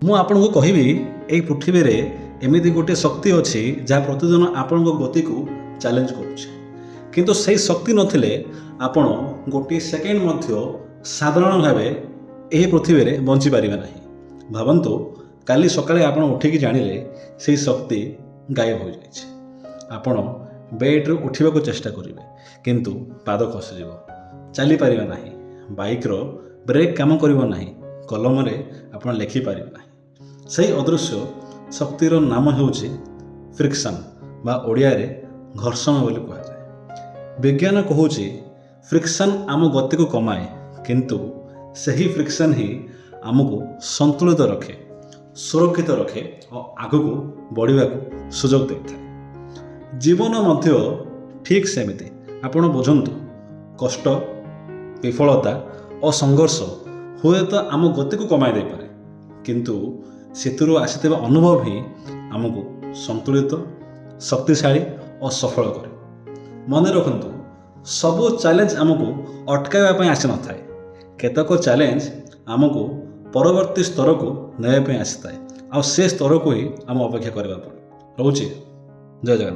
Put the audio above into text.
ମୁଁ ଆପଣଙ୍କୁ କହିବି ଏଇ ପୃଥିବୀରେ ଏମିତି ଗୋଟିଏ ଶକ୍ତି ଅଛି ଯାହା ପ୍ରତିଦିନ ଆପଣଙ୍କ ଗତିକୁ ଚ୍ୟାଲେଞ୍ଜ କରୁଛି। କିନ୍ତୁ ସେହି ଶକ୍ତି ନଥିଲେ ଆପଣ ଗୋଟିଏ ସେକେଣ୍ଡ ମଧ୍ୟ ସାଧାରଣ ଭାବେ ଏହି ପୃଥିବୀରେ ବଞ୍ଚିପାରିବେ ନାହିଁ। ଭାବନ୍ତୁ, କାଲି ସକାଳେ ଆପଣ ଉଠିକି ଜାଣିଲେ ସେହି ଶକ୍ତି ଗାୟବ ହୋଇଯାଇଛି। ଆପଣ ବେଡ଼୍ରୁ ଉଠିବାକୁ ଚେଷ୍ଟା କରିବେ, କିନ୍ତୁ ପାଦ ଖସିଯିବ, ଚାଲିପାରିବେ ନାହିଁ, ବାଇକ୍ର ବ୍ରେକ୍ କାମ କରିବ ନାହିଁ, କଲମରେ ଆପଣ ଲେଖିପାରିବେ ନାହିଁ। ସେହି ଅଦୃଶ୍ୟ ଶକ୍ତିର ନାମ ହେଉଛି ଫ୍ରିକ୍ସନ୍ ବା ଓଡ଼ିଆରେ ଘର୍ଷଣ ବୋଲି କୁହାଯାଏ। ବିଜ୍ଞାନ କହୁଛି ଫ୍ରିକ୍ସନ୍ ଆମ ଗତିକୁ କମାଏ, କିନ୍ତୁ ସେହି ଫ୍ରିକ୍ସନ୍ ହିଁ ଆମକୁ ସନ୍ତୁଳିତ ରଖେ, ସୁରକ୍ଷିତ ରଖେ ଓ ଆଗକୁ ବଢ଼ିବାକୁ ସୁଯୋଗ ଦେଇଥାଏ। ଜୀବନ ମଧ୍ୟ ଠିକ୍ ସେମିତି। ଆପଣ ବୁଝନ୍ତୁ, କଷ୍ଟ, ବିଫଳତା ଓ ସଂଘର୍ଷ ହୁଏତ ଆମ ଗତିକୁ କମାଇ ଦେଇପାରେ, କିନ୍ତୁ ସେଥିରୁ ଆସିଥିବା ଅନୁଭବ ହିଁ ଆମକୁ ସନ୍ତୁଳିତ, ଶକ୍ତିଶାଳୀ ଓ ସଫଳ କରେ। ମନେ ରଖନ୍ତୁ, ସବୁ ଚ୍ୟାଲେଞ୍ଜ ଆମକୁ ଅଟକାଇବା ପାଇଁ ଆସିନଥାଏ। କେତେକ ଚ୍ୟାଲେଞ୍ଜ ଆମକୁ ପରବର୍ତ୍ତୀ ସ୍ତରକୁ ନେବା ପାଇଁ ଆସିଥାଏ, ଆଉ ସେ ସ୍ତରକୁ ହିଁ ଆମେ ଅପେକ୍ଷା କରିବାକୁ ପଡ଼େ। ରହୁଛି। ଜୟ ଜଗନ୍ନାଥ।